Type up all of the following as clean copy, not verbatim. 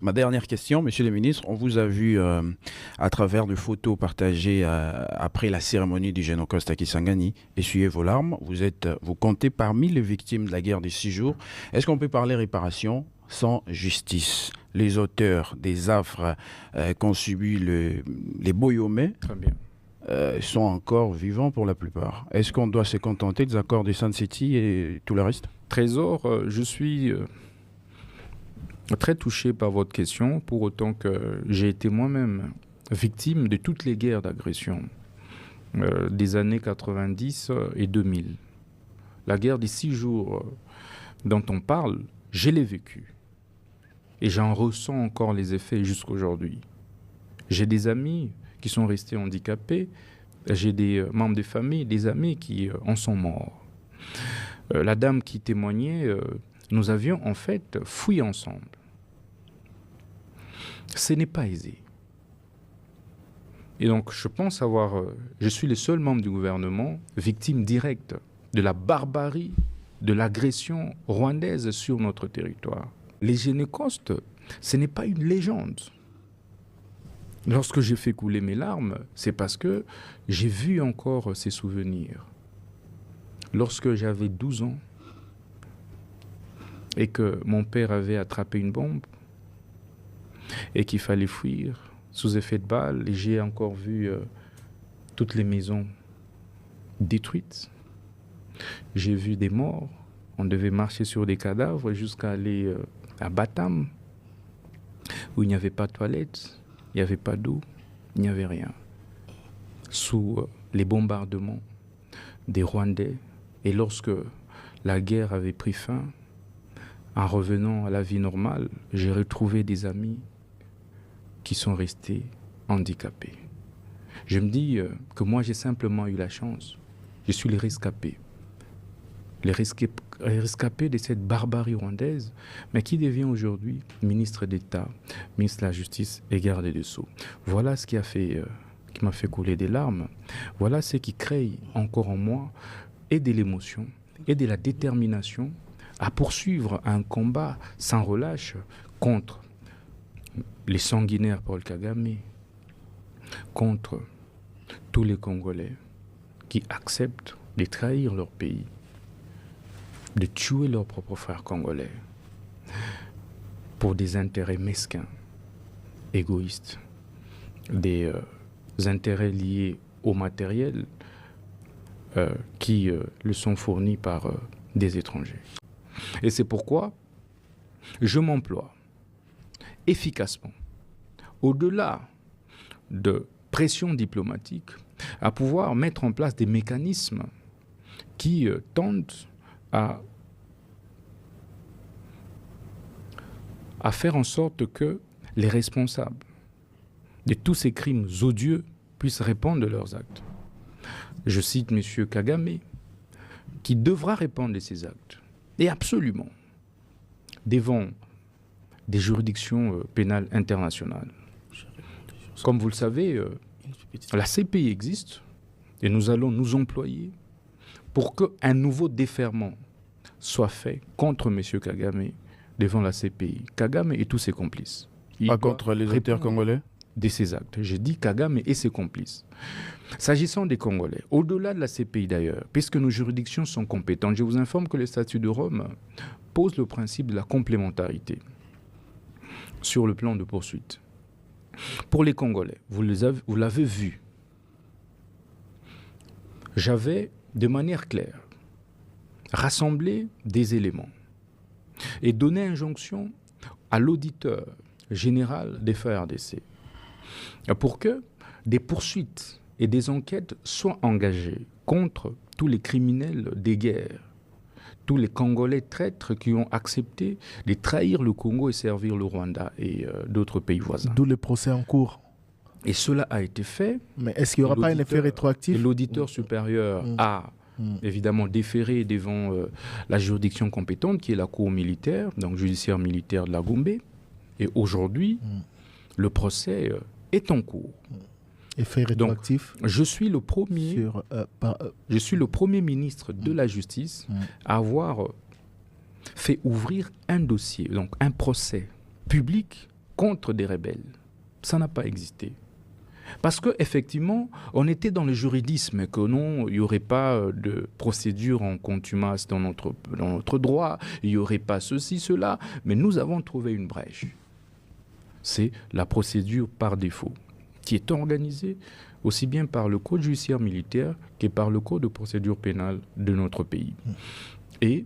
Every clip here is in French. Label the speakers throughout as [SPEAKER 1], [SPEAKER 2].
[SPEAKER 1] Ma dernière question, Monsieur le ministre, on vous a vu à travers de photos partagées après la cérémonie du Génocide à Kisangani. Essuyez vos larmes. Vous comptez parmi les victimes de la guerre des 6 jours. Est-ce qu'on peut parler réparation sans justice? Les auteurs des affres qu'ont subi les Boyomais
[SPEAKER 2] Très bien.
[SPEAKER 1] sont encore vivants pour la plupart. Est-ce qu'on doit se contenter des accords de Sun City et tout le reste?
[SPEAKER 2] Trésor, je suis très touché par votre question, pour autant que j'ai été moi-même victime de toutes les guerres d'agression des années 90 et 2000. La guerre des 6 jours dont on parle, je l'ai vécue. Et j'en ressens encore les effets jusqu'à aujourd'hui. J'ai des amis qui sont restés handicapés, j'ai des membres des familles, des amis qui en sont morts. La dame qui témoignait, nous avions en fait fui ensemble. Ce n'est pas aisé. Et donc je pense je suis le seul membre du gouvernement victime directe de la barbarie, de l'agression rwandaise sur notre territoire. Les Génocostes, ce n'est pas une légende. Lorsque j'ai fait couler mes larmes, c'est parce que j'ai vu encore ces souvenirs. Lorsque j'avais 12 ans et que mon père avait attrapé une bombe et qu'il fallait fuir sous effet de balles, et j'ai encore vu toutes les maisons détruites. J'ai vu des morts. On devait marcher sur des cadavres jusqu'à aller à Batam, où il n'y avait pas de toilettes, il n'y avait pas d'eau, il n'y avait rien. Sous les bombardements des Rwandais. Et lorsque la guerre avait pris fin, en revenant à la vie normale, j'ai retrouvé des amis qui sont restés handicapés. Je me dis que moi, j'ai simplement eu la chance. Je suis les rescapés. Les rescapés de cette barbarie rwandaise, mais qui devient aujourd'hui ministre d'État, ministre de la Justice et garde des Sceaux. Voilà ce qui m'a fait couler des larmes. Voilà ce qui crée encore en moi et de l'émotion et de la détermination à poursuivre un combat sans relâche contre les sanguinaires Paul Kagame, contre tous les Congolais qui acceptent de trahir leur pays, de tuer leurs propres frères congolais pour des intérêts mesquins, égoïstes, des intérêts liés au matériel qui le sont fournis par des étrangers. Et c'est pourquoi je m'emploie efficacement, au-delà de pression diplomatique, à pouvoir mettre en place des mécanismes qui tendent à faire en sorte que les responsables de tous ces crimes odieux puissent répondre de leurs actes. Je cite M. Kagame, qui devra répondre de ses actes, et absolument, devant des juridictions pénales internationales. Comme vous le savez, la CPI existe, et nous allons nous employer pour qu'un nouveau déferrement soit fait contre M. Kagame devant la CPI. Kagame et tous ses complices.
[SPEAKER 1] Pas contre les auteurs congolais
[SPEAKER 2] de ses actes. J'ai dit Kagame et ses complices. S'agissant des Congolais, au-delà de la CPI d'ailleurs, puisque nos juridictions sont compétentes, je vous informe que le statut de Rome pose le principe de la complémentarité sur le plan de poursuite. Pour les Congolais, vous l'avez vu, j'avais de manière claire rassemblé des éléments et donné injonction à l'auditeur général des FARDC pour que des poursuites et des enquêtes soient engagées contre tous les criminels des guerres, tous les Congolais traîtres qui ont accepté de trahir le Congo et servir le Rwanda et d'autres pays voisins.
[SPEAKER 3] D'où le procès en cours.
[SPEAKER 2] Et cela a été fait.
[SPEAKER 3] Mais est-ce qu'il n'y aura pas un effet rétroactif?
[SPEAKER 2] L'auditeur supérieur a évidemment déféré devant la juridiction compétente qui est la Cour militaire, donc judiciaire militaire de la Gombe. Et aujourd'hui, le procès est en cours.
[SPEAKER 3] Effet rétroactif.
[SPEAKER 2] Donc, je suis le premier ministre de la Justice à avoir fait ouvrir un dossier, donc un procès public contre des rebelles. Ça n'a pas existé. Parce qu'effectivement, on était dans le juridisme, que non, il n'y aurait pas de procédure en contumace dans notre droit, il n'y aurait pas ceci, cela, mais nous avons trouvé une brèche. C'est la procédure par défaut, qui est organisée aussi bien par le Code judiciaire militaire que par le Code de procédure pénale de notre pays. Et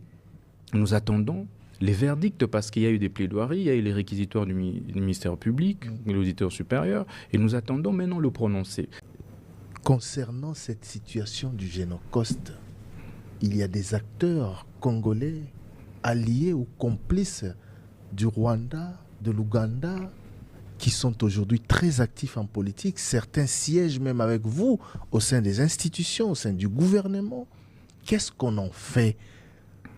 [SPEAKER 2] nous attendons les verdicts, parce qu'il y a eu des plaidoiries, il y a eu les réquisitoires du ministère public, de l'auditeur supérieur, et nous attendons maintenant le prononcé.
[SPEAKER 3] Concernant cette situation du génocoste, il y a des acteurs congolais alliés ou complices du Rwanda, de l'Ouganda, qui sont aujourd'hui très actifs en politique. Certains siègent même avec vous au sein des institutions, au sein du gouvernement. Qu'est-ce qu'on en fait?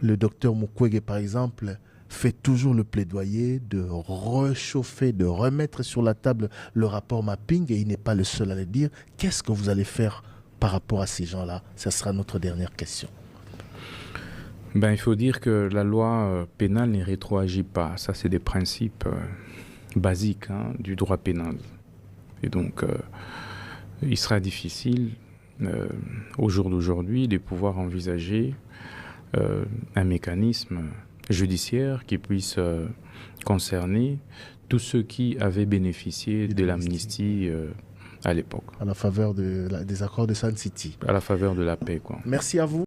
[SPEAKER 3] Le docteur Mukwege, par exemple, fait toujours le plaidoyer de réchauffer, de remettre sur la table le rapport mapping, et il n'est pas le seul à le dire. Qu'est-ce que vous allez faire par rapport à ces gens-là? Ça sera notre dernière question.
[SPEAKER 2] Il faut dire que la loi pénale ne rétroagit pas. Ça, c'est des principes basiques du droit pénal. Et donc, il sera difficile, au jour d'aujourd'hui, de pouvoir envisager un mécanisme judiciaire qui puisse concerner tous ceux qui avaient bénéficié de l'amnistie à l'époque.
[SPEAKER 3] À la faveur des accords de Sun City.
[SPEAKER 2] À la faveur de la paix, quoi.
[SPEAKER 3] Merci à vous.